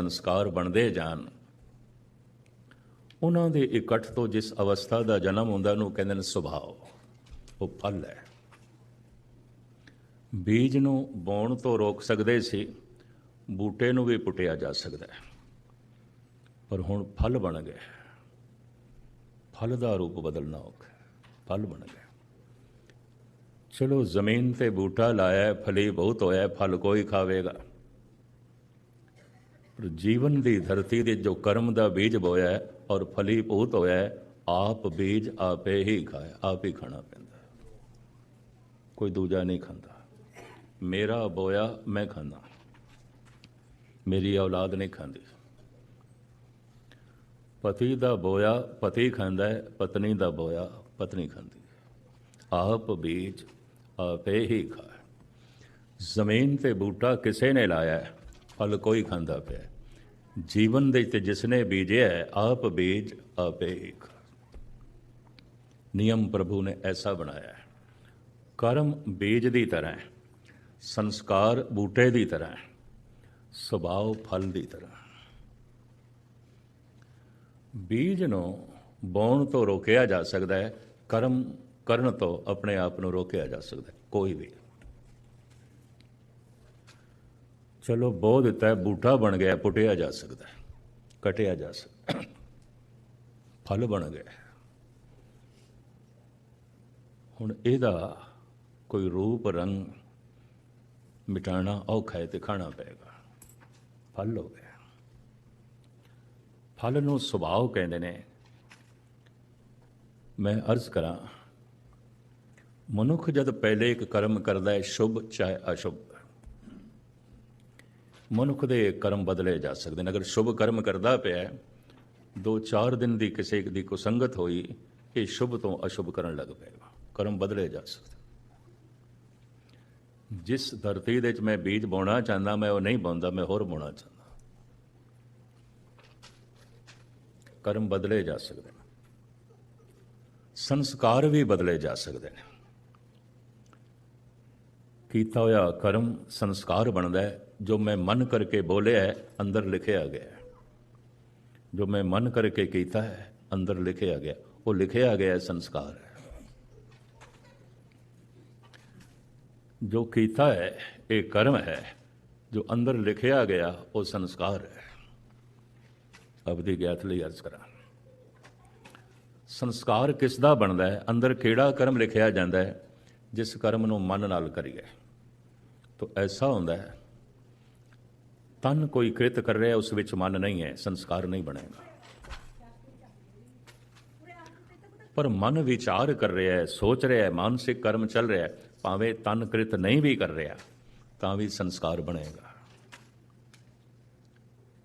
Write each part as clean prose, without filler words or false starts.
ਸੰਸਕਾਰ ਬਣਦੇ ਜਾਣ, ਉਹਨਾਂ ਦੇ ਇਕੱਠ ਤੋਂ ਜਿਸ ਅਵਸਥਾ ਦਾ ਜਨਮ ਹੁੰਦਾ ਉਹਨੂੰ ਕਹਿੰਦੇ ਨੇ ਸੁਭਾਅ। ਉਹ ਫਲ ਹੈ। ਬੀਜ ਨੂੰ ਬੋਣ ਤੋਂ ਰੋਕ ਸਕਦੇ ਸੀ, ਬੂਟੇ ਨੂੰ ਵੀ ਪੁੱਟਿਆ ਜਾ ਸਕਦਾ ਹੈ, ਪਰ ਹੁਣ ਫਲ ਬਣ ਗਏ। ਫਲ ਦਾ ਰੂਪ ਬਦਲਣਾ ਔਖਾ, ਫਲ ਬਣ ਗਿਆ। ਚਲੋ ਜ਼ਮੀਨ ਤੇ ਬੂਟਾ ਲਾਇਆ, ਫਲੀ ਬਹੁਤ ਹੋਇਆ, ਫਲ ਕੋਈ ਖਾਵੇਗਾ। ਪਰ ਜੀਵਨ ਦੀ ਧਰਤੀ ਦੇ ਜੋ ਕਰਮ ਦਾ ਬੀਜ ਬੋਇਆ ਔਰ ਫਲੀ ਬਹੁਤ ਹੋਇਆ, ਆਪ ਬੀਜ ਆਪੇ ਹੀ ਖਾਇਆ, ਆਪ ਹੀ ਖਾਣਾ ਪੈਂਦਾ, ਕੋਈ ਦੂਜਾ ਨਹੀਂ ਖਾਂਦਾ। ਮੇਰਾ ਬੋਇਆ ਮੈਂ ਖਾਂਦਾ, ਮੇਰੀ ਔਲਾਦ ਨਹੀਂ ਖਾਂਦੀ। ਪਤੀ ਦਾ ਬੋਇਆ ਪਤੀ ਖਾਂਦਾ ਹੈ, ਪਤਨੀ ਦਾ ਬੋਇਆ ਪਤਨੀ ਖਾਂਦੀ ਹੈ। ਆਪ ਬੀਜ ਆਪੇ ਹੀ ਖਾਏ। ਜ਼ਮੀਨ ਤੇ ਬੂਟਾ ਕਿਸੇ ਨੇ ਲਾਇਆ, ਫਲ ਕੋਈ ਖਾਂਦਾ ਪਿਆ। ਜੀਵਨ ਦੇ ਤੇ ਜਿਸ ਨੇ ਬੀਜਿਆ, ਆਪ ਬੀਜ ਆਪੇ ਹੀ ਖਾਏ। ਨਿਯਮ ਪ੍ਰਭੂ ਨੇ ਐਸਾ ਬਣਾਇਆ ਹੈ। ਕਰਮ ਬੀਜ ਦੀ ਤਰ੍ਹਾਂ ਹੈ, ਸੰਸਕਾਰ ਬੂਟੇ ਦੀ ਤਰ੍ਹਾਂ ਹੈ, ਸੁਭਾਅ ਫਲ ਦੀ ਤਰ੍ਹਾਂ। ਬੀਜ ਨੂੰ ਬੋਣ ਤੋਂ ਰੋਕਿਆ ਜਾ ਸਕਦਾ ਹੈ, ਕਰਮ ਕਰਨ ਤੋਂ ਆਪਣੇ ਆਪ ਨੂੰ ਰੋਕਿਆ ਜਾ ਸਕਦਾ ਹੈ। ਕੋਈ ਵੀ ਚਲੋ ਬੋ ਦਿੱਤਾ, ਬੂਟਾ ਬਣ ਗਿਆ, ਪੁੱਟਿਆ ਜਾ ਸਕਦਾ, ਕਟਿਆ ਜਾ ਸਕਦਾ, ਫਲ ਬਣ ਗਿਆ। ਹੁਣ ਇਹਦਾ ਕੋਈ ਰੂਪ ਰੰਗ ਮਿਟਾਉਣਾ ਔਖਾ ਹੈ ਤੇ ਖਾਣਾ ਪਏਗਾ। ਫਲ ਹੋ ਗਿਆ। ਫਲ ਨੂੰ ਸੁਭਾਅ ਕਹਿੰਦੇ ਨੇ। ਮੈਂ ਅਰਜ਼ ਕਰਾਂ, ਮਨੁੱਖ ਜਦ ਪਹਿਲੇ ਇੱਕ ਕਰਮ ਕਰਦਾ ਹੈ, ਸ਼ੁਭ ਚਾਹੇ ਅਸ਼ੁਭ, ਮਨੁੱਖ ਦੇ ਕਰਮ ਬਦਲੇ ਜਾ ਸਕਦੇ ਨੇ। ਅਗਰ ਸ਼ੁਭ ਕਰਮ ਕਰਦਾ ਪਿਆ, 2-4 ਦਿਨ ਦੀ ਕਿਸੇ ਦੀ ਕੁਸੰਗਤ ਹੋਈ, ਇਹ ਸ਼ੁਭ ਤੋਂ ਅਸ਼ੁਭ ਕਰਨ ਲੱਗ ਪਏਗਾ, ਕਰਮ ਬਦਲੇ ਜਾ ਸਕਦੇ। ਜਿਸ ਧਰਤੀ ਦੇ ਵਿੱਚ ਮੈਂ ਬੀਜ ਬੋਣਾ ਚਾਹੁੰਦਾ, ਮੈਂ ਉਹ ਨਹੀਂ ਬੋਂਦਾ, ਮੈਂ ਹੋਰ ਬੋਣਾ ਚਾਹੁੰਦਾ। ਕਰਮ ਬਦਲੇ ਜਾ ਸਕਦੇ ਨੇ, ਸੰਸਕਾਰ ਵੀ ਬਦਲੇ ਜਾ ਸਕਦੇ ਨੇ। ਕੀਤਾ ਹੋਇਆ ਕਰਮ ਸੰਸਕਾਰ ਬਣਦਾ ਹੈ। ਜੋ ਮੈਂ ਮਨ ਕਰਕੇ ਬੋਲਿਆ ਹੈ, ਅੰਦਰ ਲਿਖਿਆ ਗਿਆ। ਜੋ ਮੈਂ ਮਨ ਕਰਕੇ ਕੀਤਾ ਹੈ, ਅੰਦਰ ਲਿਖਿਆ ਗਿਆ। ਉਹ ਲਿਖਿਆ ਗਿਆ ਸੰਸਕਾਰ ਹੈ। ਜੋ ਕੀਤਾ ਹੈ ਇਹ ਕਰਮ ਹੈ, ਜੋ ਅੰਦਰ ਲਿਖਿਆ ਗਿਆ ਉਹ ਸੰਸਕਾਰ ਹੈ। ਅਬਦੀ ਗਿਆਤ ਲਈ ਅਰਜ਼ ਕਰਾਂ, ਸੰਸਕਾਰ ਕਿਸ ਦਾ ਬਣਦਾ ਹੈ? ਅੰਦਰ ਕਿਹੜਾ ਕਰਮ ਲਿਖਿਆ ਜਾਂਦਾ ਹੈ? ਜਿਸ ਕਰਮ ਨੂੰ ਮਨ ਨਾਲ ਕਰੀਏ ਤਾਂ ਐਸਾ ਹੁੰਦਾ ਹੈ, ਤਨ ਕੋਈ ਕ੍ਰਿਤ ਕਰ ਰਿਹਾ, ਉਸ ਵਿੱਚ ਮਨ ਨਹੀਂ ਹੈ, ਸੰਸਕਾਰ ਨਹੀਂ ਬਣੇਗਾ। ਪਰ ਮਨ ਵਿਚਾਰ ਕਰ ਰਿਹਾ ਹੈ, ਸੋਚ ਰਿਹਾ ਹੈ, ਮਾਨਸਿਕ ਕਰਮ ਚੱਲ ਰਿਹਾ ਹੈ, ਭਾਵੇਂ ਤਨ ਕ੍ਰਿਤ ਨਹੀਂ ਵੀ ਕਰ ਰਿਹਾ ਤਾਂ ਵੀ ਸੰਸਕਾਰ ਬਣੇਗਾ।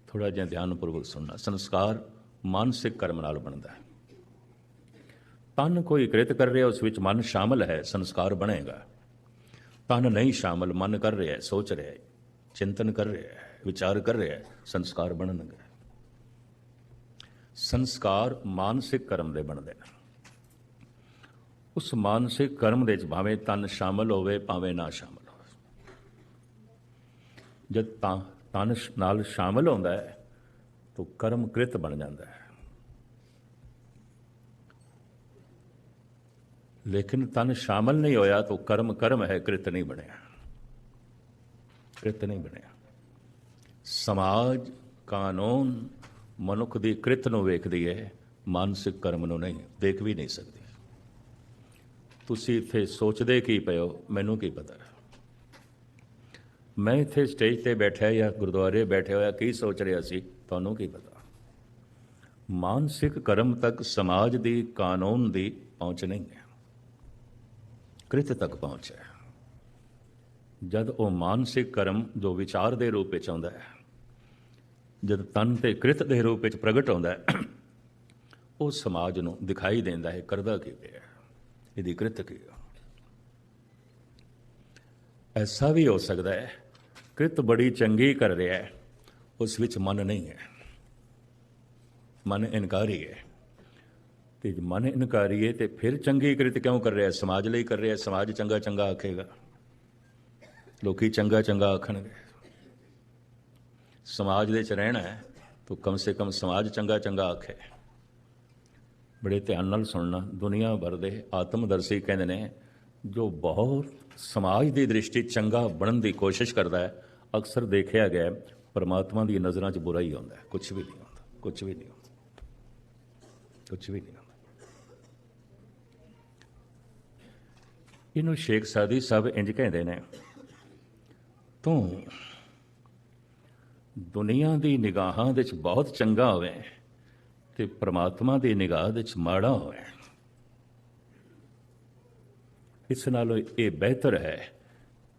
ਥੋੜਾ ਜਿਹਾ ਧਿਆਨਪੂਰਵਕ ਸੁਣਨਾ। ਸੰਸਕਾਰ ਮਾਨਸਿਕ ਕਰਮ ਨਾਲ ਬਣਦਾ ਹੈ। ਤਨ ਕੋਈ ਕ੍ਰਿਤ ਕਰ ਰਿਹਾ, ਉਸ ਵਿੱਚ ਮਨ ਸ਼ਾਮਲ ਹੈ, ਸੰਸਕਾਰ ਬਣੇਗਾ। ਤਨ ਨਹੀਂ ਸ਼ਾਮਲ, ਮਨ ਕਰ ਰਿਹਾ, ਸੋਚ ਰਿਹਾ, ਚਿੰਤਨ ਕਰ ਰਿਹਾ, ਵਿਚਾਰ ਕਰ ਰਿਹਾ, ਸੰਸਕਾਰ ਬਣਨਗੇ। ਸੰਸਕਾਰ ਮਾਨਸਿਕ ਕਰਮ ਦੇ ਬਣਦੇ ਨੇ। ਉਸ ਮਾਨਸਿਕ ਕਰਮ ਦੇ ਵਿੱਚ ਭਾਵੇਂ ਤਨ ਸ਼ਾਮਲ ਹੋਵੇ, ਭਾਵੇਂ ਨਾ ਸ਼ਾਮਲ ਹੋਵੇ। ਜਦ ਤਨ ਨਾਲ ਸ਼ਾਮਲ ਹੁੰਦਾ ਹੈ ਤਾਂ ਕਰਮ ਕ੍ਰਿਤ ਬਣ ਜਾਂਦਾ ਹੈ। ਲੇਕਿਨ ਤਨ ਸ਼ਾਮਲ ਨਹੀਂ ਹੋਇਆ ਤਾਂ ਕਰਮ ਹੈ, ਕ੍ਰਿਤ ਨਹੀਂ ਬਣਿਆ, ਕ੍ਰਿਤ ਨਹੀਂ ਬਣਿਆ। ਸਮਾਜ ਕਾਨੂੰਨ ਮਨੁੱਖ ਦੀ ਕ੍ਰਿਤ ਨੂੰ ਵੇਖਦੀ ਹੈ, ਮਾਨਸਿਕ ਕਰਮ ਨੂੰ ਨਹੀਂ, ਦੇਖ ਵੀ ਨਹੀਂ ਸਕਦੀ। ਤੁਸੀਂ ਇੱਥੇ ਸੋਚਦੇ ਕੀ ਪਏ ਹੋ, ਮੈਨੂੰ ਕੀ ਪਤਾ। ਮੈਂ ਇੱਥੇ ਸਟੇਜ ਤੇ ਬੈਠਿਆ ਜਾਂ ਗੁਰਦੁਆਰੇ ਬੈਠੇ ਹੋਇਆ ਕੀ ਸੋਚ ਰਿਹਾ ਸੀ, ਤੁਹਾਨੂੰ ਕੀ ਪਤਾ। ਮਾਨਸਿਕ ਕਰਮ ਤੱਕ ਸਮਾਜ ਦੀ ਕਾਨੂੰਨ ਦੀ ਪਹੁੰਚ ਨਹੀਂ ਹੈ, ਕ੍ਰਿਤ ਤੱਕ ਪਹੁੰਚ ਹੈ। ਜਦ ਉਹ ਮਾਨਸਿਕ ਕਰਮ ਜੋ ਵਿਚਾਰ ਦੇ ਰੂਪ ਵਿੱਚ ਆਉਂਦਾ ਹੈ, ਜਦ ਤਨ ਤੇ ਕ੍ਰਿਤ ਦੇ ਰੂਪ ਵਿੱਚ ਪ੍ਰਗਟ ਆਉਂਦਾ ਹੈ, ਉਹ ਸਮਾਜ ਨੂੰ ਦਿਖਾਈ ਦਿੰਦਾ ਹੈ ਕਰਦਾ ਕੀ ਪਿਆ, ਇਹਦੀ ਕ੍ਰਿਤ ਕੀ। ਐਸਾ ਵੀ ਹੋ ਸਕਦਾ ਹੈ ਕ੍ਰਿਤ ਬੜੀ ਚੰਗੀ ਕਰ ਰਿਹਾ ਹੈ, ਉਸ ਵਿੱਚ ਮਨ ਨਹੀਂ ਹੈ, ਮਨ ਇਨਕਾਰੀ ਹੈ। ਤੇ ਜੇ ਮਨ ਇਨਕਾਰੀ ਹੈ ਤੇ ਫਿਰ ਚੰਗੀ ਕ੍ਰਿਤ ਕਿਉਂ ਕਰ ਰਿਹਾ? ਸਮਾਜ ਲਈ ਕਰ ਰਿਹਾ। ਸਮਾਜ ਚੰਗਾ ਚੰਗਾ ਆਖੇਗਾ, ਲੋਕੀ ਚੰਗਾ ਚੰਗਾ ਆਖਣਗੇ। समाज ਦੇ 'ਚ ਰਹਿਣਾ ਹੈ ਤਾਂ ਕਮ ਸੇ ਕਮ ਸਮਾਜ ਚੰਗਾ ਚੰਗਾ ਆਖੇ। ਬੜੇ ਧਿਆਨ ਨਾਲ ਸੁਣਨਾ। ਦੁਨੀਆ ਭਰ ਦੇ ਆਤਮਦਰਸ਼ੀ ਕਹਿੰਦੇ ਨੇ ਜੋ ਬਹੁਤ ਸਮਾਜ ਦੀ ਦ੍ਰਿਸ਼ਟੀ ਚੰਗਾ ਬਣਨ ਦੀ ਕੋਸ਼ਿਸ਼ ਕਰਦਾ ਹੈ, ਅਕਸਰ ਦੇਖਿਆ ਗਿਆ ਪਰਮਾਤਮਾ ਦੀ ਨਜ਼ਰਾਂ 'ਚ ਬੁਰਾ ਹੀ ਆਉਂਦਾ, ਕੁਛ ਵੀ ਨਹੀਂ ਆਉਂਦਾ, ਕੁਛ ਵੀ ਨਹੀਂ ਆਉਂਦਾ, ਕੁਛ ਵੀ ਨਹੀਂ ਆਉਂਦਾ। ਇਹਨੂੰ ਸ਼ੇਖ ਸਾਦੀ ਸਾਹਿਬ ਇੰਜ ਕਹਿੰਦੇ ਨੇ, ਤੂੰ ਦੁਨੀਆ ਦੀ ਨਿਗਾਹਾਂ ਦੇ 'ਚ ਬਹੁਤ ਚੰਗਾ ਹੋਵੇ ਤੇ ਪਰਮਾਤਮਾ ਦੀ ਨਿਗਾਹ ਦੇ 'ਚ ਮਾੜਾ ਹੋਵੇ, ਇਸ ਨਾਲੋਂ ਇਹ ਬਿਹਤਰ ਹੈ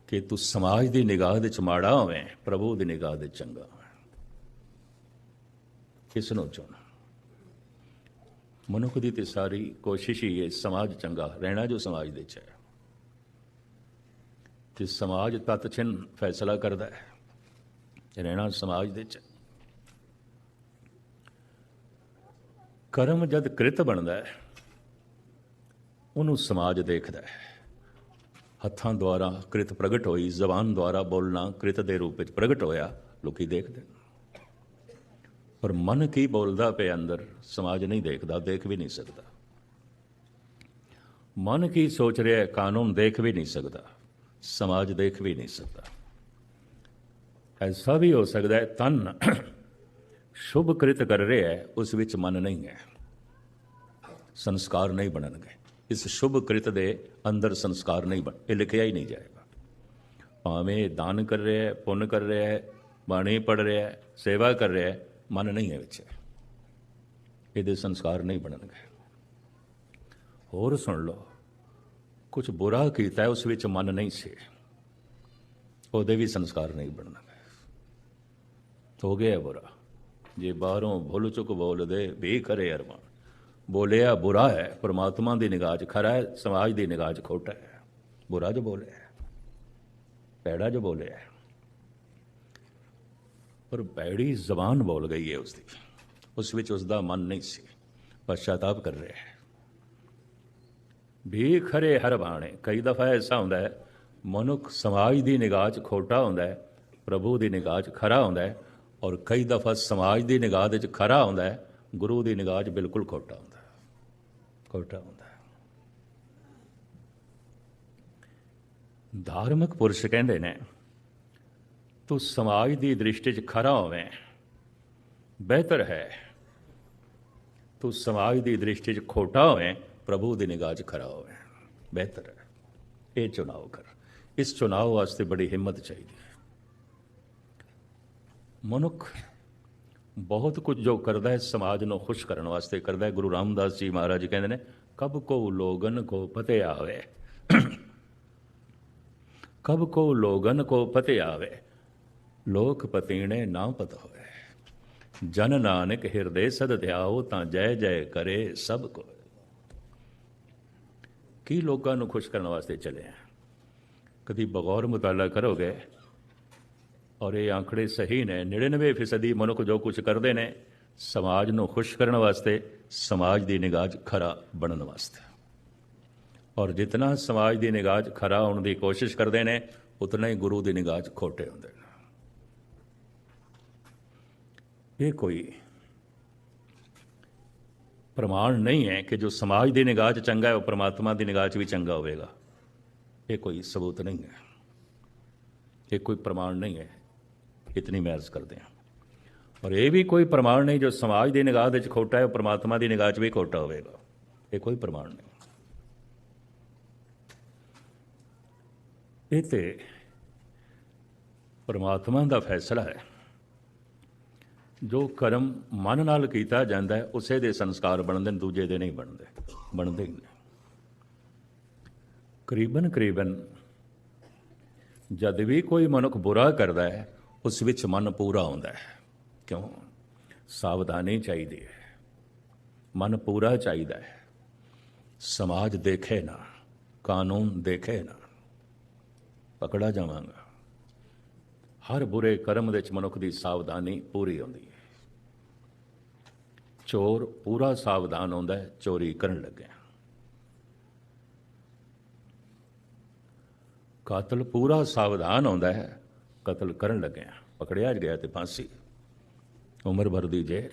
ਕਿ ਤੂੰ ਸਮਾਜ ਦੀ ਨਿਗਾਹ ਦੇ 'ਚ ਮਾੜਾ ਹੋਵੇ, ਪ੍ਰਭੂ ਦੀ ਨਿਗਾਹ ਦੇ ਚੰਗਾ ਹੋਵੇ। ਇਸ ਨੂੰ ਚੁਣ। ਮਨੁੱਖ ਦੀ ਤੇ ਸਾਰੀ ਕੋਸ਼ਿਸ਼ ਹੀ ਹੈ ਸਮਾਜ ਚੰਗਾ ਰਹਿਣਾ, ਜੋ ਸਮਾਜ ਦੇ 'ਚ ਹੈ। ਤੇ ਸਮਾਜ ਤਤ ਛਿਨ ਫੈਸਲਾ ਕਰਦਾ ਹੈ ਰਹਿਣਾ ਸਮਾਜ ਦੇ 'ਚ। ਕਰਮ ਜਦ ਕ੍ਰਿਤ ਬਣਦਾ ਹੈ ਉਹਨੂੰ ਸਮਾਜ ਦੇਖਦਾ ਹੈ। ਹੱਥਾਂ ਦੁਆਰਾ ਕ੍ਰਿਤ ਪ੍ਰਗਟ ਹੋਈ, ਜ਼ਬਾਨ ਦੁਆਰਾ ਬੋਲਣਾ ਕ੍ਰਿਤ ਦੇ ਰੂਪ ਵਿੱਚ ਪ੍ਰਗਟ ਹੋਇਆ, ਲੋਕੀ ਦੇਖਦੇ। ਪਰ ਮਨ ਕੀ ਬੋਲਦਾ ਪਿਆ ਅੰਦਰ ਸਮਾਜ ਨਹੀਂ ਦੇਖਦਾ, ਦੇਖ ਵੀ ਨਹੀਂ ਸਕਦਾ। ਮਨ ਕੀ ਸੋਚ ਰਿਹਾ ਕਾਨੂੰਨ ਦੇਖ ਵੀ ਨਹੀਂ ਸਕਦਾ, ਸਮਾਜ ਦੇਖ ਵੀ ਨਹੀਂ ਸਕਦਾ। ਐਸਾ ਵੀ ਹੋ ਸਕਦਾ ਹੈ ਤਨ ਸ਼ੁਭ ਕ੍ਰਿਤ ਕਰ ਰਿਹਾ ਹੈ, ਉਸ ਵਿੱਚ ਮਨ ਨਹੀਂ ਹੈ, ਸੰਸਕਾਰ ਨਹੀਂ ਬਣਨਗੇ। ਇਸ ਸ਼ੁਭ ਕ੍ਰਿਤ ਦੇ ਅੰਦਰ ਸੰਸਕਾਰ ਨਹੀਂ ਬਣ, ਇਹ ਲਿਖਿਆ ਹੀ ਨਹੀਂ ਜਾਏਗਾ। ਭਾਵੇਂ ਦਾਨ ਕਰ ਰਿਹਾ ਹੈ, ਪੁੰਨ ਕਰ ਰਿਹਾ ਹੈ, ਬਾਣੀ ਪੜ੍ਹ ਰਿਹਾ ਹੈ, ਸੇਵਾ ਕਰ ਰਿਹਾ ਹੈ, ਮਨ ਨਹੀਂ ਹੈ ਵਿੱਚ, ਇਹਦੇ ਸੰਸਕਾਰ ਨਹੀਂ ਬਣਨਗੇ। ਹੋਰ ਸੁਣ ਲਓ, ਕੁਝ ਬੁਰਾ ਕੀਤਾ ਉਸ ਵਿੱਚ ਮਨ ਨਹੀਂ ਸੀ, ਉਹਦੇ ਵੀ ਸੰਸਕਾਰ ਨਹੀਂ ਬਣਨਗੇ। ਹੋ ਗਿਆ ਬੁਰਾ, ਜੇ ਬਾਹਰੋਂ ਭੁੱਲ ਚੁੱਕ ਬੋਲਦੇ ਵੀ ਖਰੇ ਅਰਮਾਨ। ਬੋਲਿਆ ਬੁਰਾ ਹੈ, ਪਰਮਾਤਮਾ ਦੀ ਨਿਗਾਹ 'ਚ ਖਰਾ ਹੈ, ਸਮਾਜ ਦੀ ਨਿਗਾਹ 'ਚ ਖੋਟਾ ਹੈ। ਬੁਰਾ ਜੋ ਬੋਲਿਆ, ਭੈੜਾ ਜੋ ਬੋਲਿਆ, ਪਰ ਭੈੜੀ ਜ਼ਬਾਨ ਬੋਲ ਗਈ ਹੈ ਉਸਦੀ, ਉਸ ਵਿੱਚ ਉਸਦਾ ਮਨ ਨਹੀਂ ਸੀ, ਪਛਤਾਪ ਕਰ ਰਿਹਾ ਹੈ। ਵੀ ਖਰੇ ਹਰ ਬਾਣੇ। ਕਈ ਦਫਾ ਐਸਾ ਹੁੰਦਾ ਹੈ ਮਨੁੱਖ ਸਮਾਜ ਦੀ ਨਿਗਾਹ 'ਚ ਖੋਟਾ ਹੁੰਦਾ ਹੈ, ਪ੍ਰਭੂ ਦੀ ਨਿਗਾਹ 'ਚ ਖਰਾ ਹੁੰਦਾ ਹੈ। ਔਰ ਕਈ ਦਫਾ ਸਮਾਜ ਦੀ ਨਿਗਾਹ ਦੇ 'ਚ ਖਰਾ ਹੁੰਦਾ ਹੈ, ਗੁਰੂ ਦੀ ਨਿਗਾਹ 'ਚ ਬਿਲਕੁਲ ਖੋਟਾ ਹੁੰਦਾ ਹੈ, ਖੋਟਾ ਹੁੰਦਾ ਹੈ। ਧਾਰਮਿਕ ਪੁਰਸ਼ ਕਹਿੰਦੇ ਨੇ ਤੂੰ ਸਮਾਜ ਦੀ ਦ੍ਰਿਸ਼ਟੀ 'ਚ ਖਰਾ ਹੋਵੇਂ, ਬਿਹਤਰ ਹੈ ਤੂੰ ਸਮਾਜ ਦੀ ਦ੍ਰਿਸ਼ਟੀ 'ਚ ਖੋਟਾ ਹੋਵੇਂ, ਪ੍ਰਭੂ ਦੀ ਨਿਗਾਹ 'ਚ ਖਰਾ ਹੋਵੇ, ਬਿਹਤਰ ਹੈ। ਇਹ ਚੁਣਾਵ ਕਰ। ਇਸ ਚੁਣਾਵ ਵਾਸਤੇ ਬੜੀ ਹਿੰਮਤ ਚਾਹੀਦੀ ਹੈ। ਮਨੁੱਖ ਬਹੁਤ ਕੁਝ ਜੋ ਕਰਦਾ ਹੈ ਸਮਾਜ ਨੂੰ ਖੁਸ਼ ਕਰਨ ਵਾਸਤੇ ਕਰਦਾ ਹੈ। ਗੁਰੂ ਰਾਮਦਾਸ ਜੀ ਮਹਾਰਾਜ ਕਹਿੰਦੇ ਨੇ, ਕਬ ਕੋ ਲੋਗਨ ਕੋ ਪਤੇ ਆਵੇ, ਕਬ ਕੋ ਲੋਗਨ ਕੋ ਪਤੇ ਆਵੇ, ਲੋਕ ਪਤੀਣੇ ਨਾ ਪਤ ਹੋਵੇ। ਜਨ ਨਾਨਕ ਹਿਰਦੇ ਸਦ ਧਿਆਓ, ਤਾਂ ਜੈ ਜੈ ਕਰੇ ਸਭ ਕੋ। ਕੀ ਲੋਕਾਂ ਨੂੰ ਖੁਸ਼ ਕਰਨ ਵਾਸਤੇ ਚੱਲੇ ਆ? ਕਦੀ ਬਗੌਰ ਮੁਤਾਲਾ ਕਰੋਗੇ ਔਰ ਇਹ ਆંકੜੇ ਸਹੀ ਨੇ, 99% ਮਨੁੱਖ ਜੋ ਕੁਝ ਕਰਦੇ ਨੇ ਸਮਾਜ ਨੂੰ ਖੁਸ਼ ਕਰਨ ਵਾਸਤੇ, ਸਮਾਜ ਦੀ ਨਿਗਾਹ 'ਚ ਖਰਾ ਬਣਨ ਵਾਸਤੇ। ਔਰ ਜਿਤਨਾ ਸਮਾਜ ਦੀ ਨਿਗਾਹ 'ਚ ਖਰਾ ਹੋਣ ਦੀ ਕੋਸ਼ਿਸ਼ ਕਰਦੇ ਨੇ, ਉਤਨਾ ਹੀ ਗੁਰੂ ਦੀ ਨਿਗਾਹ 'ਚ ਖੋਟੇ ਹੁੰਦੇ ਨੇ। ਇਹ ਕੋਈ ਪ੍ਰਮਾਣ ਨਹੀਂ ਹੈ ਕਿ ਜੋ ਸਮਾਜ ਦੀ ਨਿਗਾਹ 'ਚ ਚੰਗਾ ਹੈ ਉਹ ਪਰਮਾਤਮਾ ਦੀ ਨਿਗਾਹ 'ਚ ਵੀ ਚੰਗਾ ਹੋਵੇਗਾ। ਇਹ ਕੋਈ ਸਬੂਤ ਨਹੀਂ ਹੈ, ਇਹ ਕੋਈ ਪ੍ਰਮਾਣ ਨਹੀਂ ਹੈ। ਇਤਨੀ ਮੈਂ ਅਰਜ਼ ਕਰਦੇ ਹਾਂ। ਔਰ ਇਹ ਵੀ ਕੋਈ ਪ੍ਰਮਾਣ ਨਹੀਂ ਜੋ ਸਮਾਜ ਦੀ ਨਿਗਾਹ ਦੇ 'ਚ ਖੋਟਾ ਹੈ ਉਹ ਪਰਮਾਤਮਾ ਦੀ ਨਿਗਾਹ 'ਚ ਵੀ ਖੋਟਾ ਹੋਵੇਗਾ। ਇਹ ਕੋਈ ਪ੍ਰਮਾਣ ਨਹੀਂ। ਇਹ ਤੇ ਪਰਮਾਤਮਾ ਦਾ ਫੈਸਲਾ ਹੈ। ਜੋ ਕਰਮ ਮਨ ਨਾਲ ਕੀਤਾ ਜਾਂਦਾ ਹੈ ਉਸੇ ਦੇ ਸੰਸਕਾਰ ਬਣਦੇ ਨੇ, ਦੂਜੇ ਦੇ ਨਹੀਂ ਬਣਦੇ, ਬਣਦੇ ਹੀ ਨਹੀਂ। ਕਰੀਬਨ ਜਦ ਵੀ ਕੋਈ ਮਨੁੱਖ ਬੁਰਾ ਕਰਦਾ ਹੈ ਉਸ ਵਿੱਚ ਮਨ ਪੂਰਾ ਆਉਂਦਾ ਹੈ। ਕਿਉਂ? ਸਾਵਧਾਨੀ ਚਾਹੀਦੀ ਹੈ, ਮਨ ਪੂਰਾ ਚਾਹੀਦਾ ਹੈ। ਸਮਾਜ ਦੇਖੇ ਨਾ, ਕਾਨੂੰਨ ਦੇਖੇ ਨਾ, ਪਕੜਾ ਜਾਵਾਂਗਾ। ਹਰ ਬੁਰੇ ਕਰਮ ਦੇ ਵਿੱਚ ਮਨੁੱਖ ਦੀ ਸਾਵਧਾਨੀ ਪੂਰੀ ਹੁੰਦੀ ਹੈ। ਚੋਰ ਪੂਰਾ ਸਾਵਧਾਨ ਹੁੰਦਾ ਹੈ ਚੋਰੀ ਕਰਨ ਲੱਗਿਆ, ਕਾਤਲ ਪੂਰਾ ਸਾਵਧਾਨ ਹੁੰਦਾ ਹੈ ਕਤਲ ਕਰਨ ਲੱਗਿਆ। पकड़िया गया तो फांसी, उम्र भर की जेल।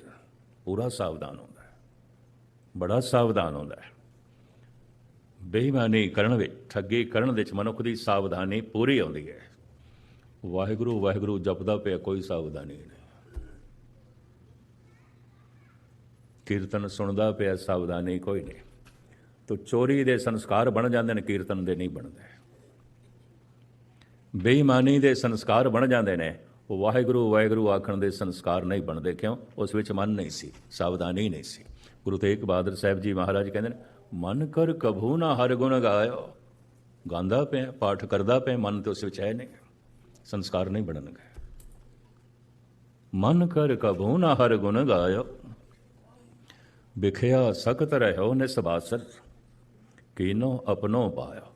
पूरा सावधान होता है, बड़ा सावधान होता है। बेईमानी करन विच, ठगी करन विच मनुख की सावधानी पूरी आउंदी है। वाहिगुरू वाहिगुरू जपदा पिया, कोई सावधानी नहीं। कीर्तन सुनदा पिया, सावधानी कोई नहीं। तो चोरी दे संस्कार बन जाते हैं, कीर्तन दे नहीं बनते। बेईमानी दे संस्कार बन जाते हैं, वाहिगुरू वाहिगुरू आखण दे संस्कार नहीं बनते। क्यों? उस विच मन नहीं सी, सावधानी नहीं सी। गुरु तेग बहादुर साहब जी महाराज कहते हैं, मन कर कभू ना हर गुण गायो। गांदा पे, पाठ करदा पे, मन तो उस विच है नहीं, संस्कार नहीं बननगे। मन कर कभू ना हर गुण गायो, बिखया सख्त रहो निसबासर, कीनो अपनो पायो।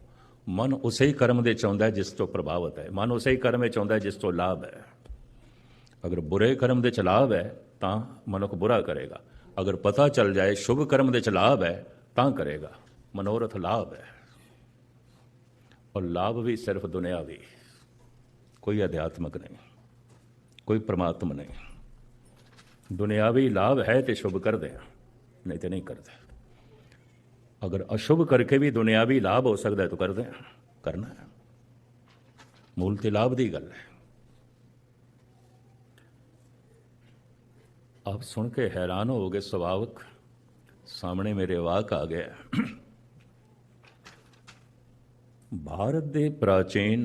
मन उसे ही कर्म दे चाहुंदा है जिस तो प्रभावित है। मन उसे ही कर्म में चाहुंदा है जिस तो लाभ है। अगर बुरे कर्म दे च लाभ है तां मनुख बुरा करेगा। अगर पता चल जाए शुभ कर्म दे च लाभ है तां करेगा। मनोरथ लाभ है, और लाभ भी सिर्फ दुनियावी, कोई अध्यात्मक नहीं, कोई परमात्मा नहीं। दुनियावी लाभ है तो शुभ कर दें, नहीं तो नहीं करते। अगर अशुभ करके भी दुनियावी लाभ हो सकता है तो कर दें, करना है। मूल ते लाभ की गल है। आप सुन के हैरान हो गए, स्वाभाविक सामने मेरे वाक आ गया। भारत के प्राचीन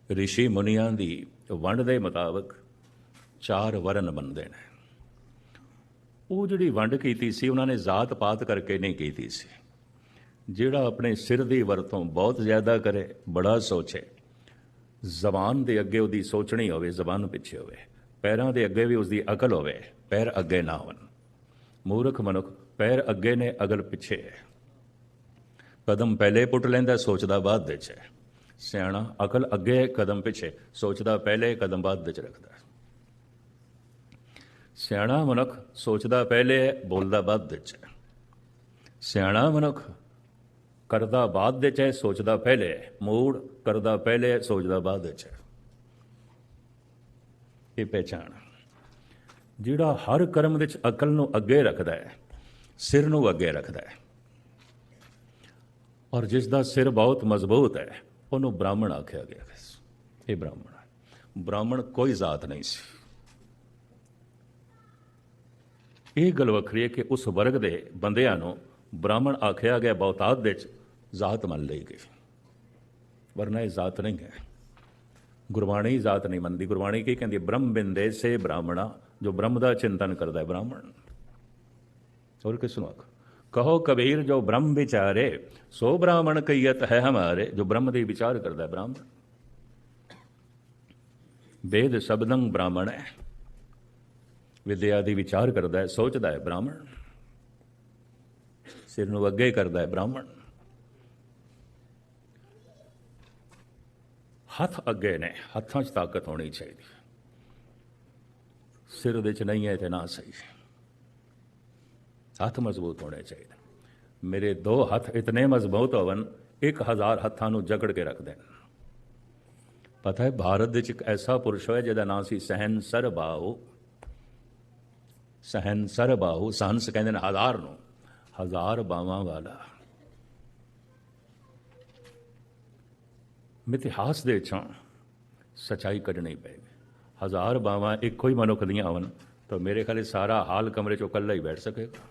ऋषि मुनियां की वंड के मुताबिक 4 वर्ण बनते हैं। वो जी वंड की सी उन्होंने जात पात करके नहीं की सी। जिहड़ा अपने सिर की वरतों बहुत ज़्यादा करे, बड़ा सोचे, जबान के अगे उसकी सोचनी होवे, जबान पिछे होवे, पैरों के अगे भी उसकी अकल होवे, पैर अगे ना होन। मूर्ख मनुख पैर अगे ने, अगल पिछे है। कदम पहले पुट लेंदा, सोचदा बाद विच है। सियाणा अकल अगे, कदम पिछे, सोचदा पहले, कदम बाद विच रखदा। सियाणा मनुख सोचदा पहले, बोलदा बाद विच है। सियाणा मनुख करदा बाद विच है, सोचदा पहले, मूड़ करदा पहले, सोचदा बाद विच है। ये पहचान। जिहड़ा हर कर्म विच अकल नूं अगे रखदा है, सिर नूं अगे रखदा है, और जिसका सिर बहुत मजबूत है उन्होंने ब्राह्मण आख्या गया। ये ब्राह्मण है। ब्राह्मण कोई जात नहीं सी। ये गल वखरी है कि उस वर्ग के बंदियां नूं ब्राह्मण आख्या गया, बहुतात दे जात मन ली गई, वरना ये जात नहीं है। गुरबाणी जात नहीं मनती। गुरबाणी की कहती, ब्रह्म बिंदे से ब्राह्मणा, जो ब्रह्म का चिंतन करता है ब्राह्मण। और किस आख कहो कबीर, जो ब्रह्म विचारे सो ब्राह्मण कईयत है हमारे। जो ब्रह्म के विचार करता है ब्राह्मण। वेद शब्दं ब्राह्मण है, विद्या दी विचार करता है, सोचता है ब्राह्मण। सिर नूं अगे करता है ब्राह्मण। हथ अगे ने, हथां च ताकत होनी चाहिए, सिर दे च नहीं है तो ना सही। हथ मजबूत होने चाहिए। मेरे 2 हथ इतने मजबूत होवन, 1000 हथां नूं जकड़ के रख देन। पता है भारत विच एक ऐसा पुरुष है जिहदा नाम सी सहनसर बाहु। सहनसर बाहु, सहनस कहते हैं 1000 नूं, 1000 बावां वाला। मिथिहास दे विचों सच्चाई कढ़नी पेगी। 1000 बावां इको ही मनुख दियां होवन तो मेरे ख्याल सारा हाल कमरे चो कल्ला ही बैठ सकेगा।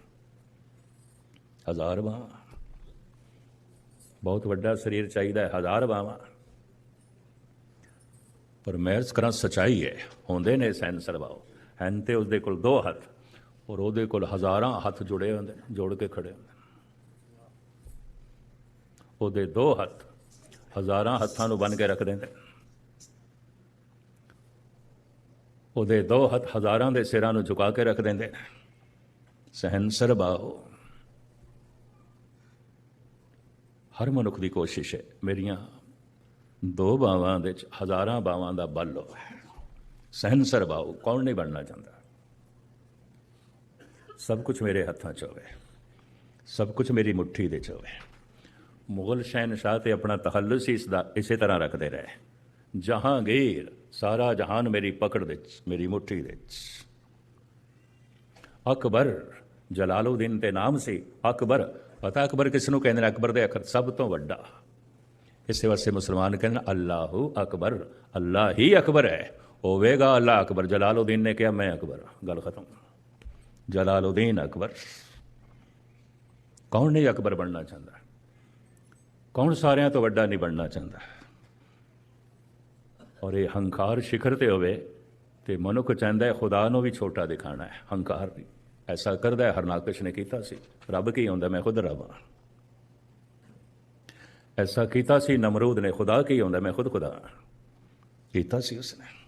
1000 बावां, बहुत वड्डा शरीर चाहिए है, 1000 बावां। पर महज करा सच्चाई है, होंदे ने सैनसर बाव हैं तो उसदे कोल 2 हथ, और ਉਹਦੇ ਕੋਲ 1000 हथ जुड़े होंदे, जोड़ के खड़े होंदे। ਉਹਦੇ 2 हथ 1000 हथां ਨੂੰ बन के रख देंदे। ਉਹਦੇ 2 हथ 1000 ਦੇ ਸਿਰਾਂ ਨੂੰ झुका के रख देंदे। सहनसर बाहो। हर मनुख की कोशिश है मेरिया 2 बावां दे 1000 बावां दा बल होवे। सहनसर बाहु कौन नहीं बनना चाहता। सब कुछ मेरे हत्थां च होवे, सब कुछ मेरी मुट्ठी दे च होवे। मुगल शहनशाह ते अपना तहल्लुस ही इसे तरह रखते रहे। जहांगीर ਸਾਰਾ ਜਹਾਨ ਮੇਰੀ ਪਕੜ ਵਿੱਚ, ਮੇਰੀ ਮੁੱਠੀ ਵਿੱਚ। ਅਕਬਰ ਜਲਾਲੁਦੀਨ ਤੇ ਨਾਮ ਸੀ। ਅਕਬਰ, ਪਤਾ ਅਕਬਰ ਕਿਸ ਨੂੰ ਕਹਿੰਦੇ ਨੇ? ਅਕਬਰ ਦੇ ਅੱਖਰ ਸਭ ਤੋਂ ਵੱਡਾ। ਇਸੇ ਵਾਸਤੇ ਮੁਸਲਮਾਨ ਕਹਿੰਦੇ ਨੇ ਅੱਲਾਹੂ ਅਕਬਰ, ਅੱਲਾ ਹੀ ਅਕਬਰ ਹੈ। ਹੋਵੇਗਾ ਅੱਲਾ ਅਕਬਰ। ਜਲਾਲੁਦੀਨ ਨੇ ਕਿਹਾ ਮੈਂ ਅਕਬਰ, ਗੱਲ ਖਤਮ। ਜਲਾਲੁਦੀਨ ਅਕਬਰ। ਕੌਣ ਨਹੀਂ ਅਕਬਰ ਬਣਨਾ ਚਾਹੁੰਦਾ? ਕੌਣ ਸਾਰਿਆਂ ਤੋਂ ਵੱਡਾ ਨਹੀਂ ਬਣਨਾ ਚਾਹੁੰਦਾ? ਔਰ ਇਹ ਹੰਕਾਰ ਸ਼ਿਖਰ ਤੇ ਹੋਵੇ ਤੇ ਮਨੁੱਖ ਚਾਹੁੰਦਾ ਹੈ ਖੁਦਾ ਨੂੰ ਵੀ ਛੋਟਾ ਦਿਖਾਣਾ ਹੈ। ਹੰਕਾਰ ਵੀ ਐਸਾ ਕਰਦਾ ਹੈ। ਹਰਨਾਕਸ਼ ਨੇ ਕੀਤਾ ਸੀ। ਰੱਬ ਕੀ ਹੁੰਦਾ? ਮੈਂ ਖੁਦ ਰੱਬ ਹਾਂ। ਐਸਾ ਕੀਤਾ ਸੀ ਨਮਰੂਦ ਨੇ। ਖੁਦਾ ਕੀ ਹੁੰਦਾ? ਮੈਂ ਖੁਦ ਖੁਦਾ ਹਾਂ। ਕੀਤਾ ਸੀ ਉਸਨੇ।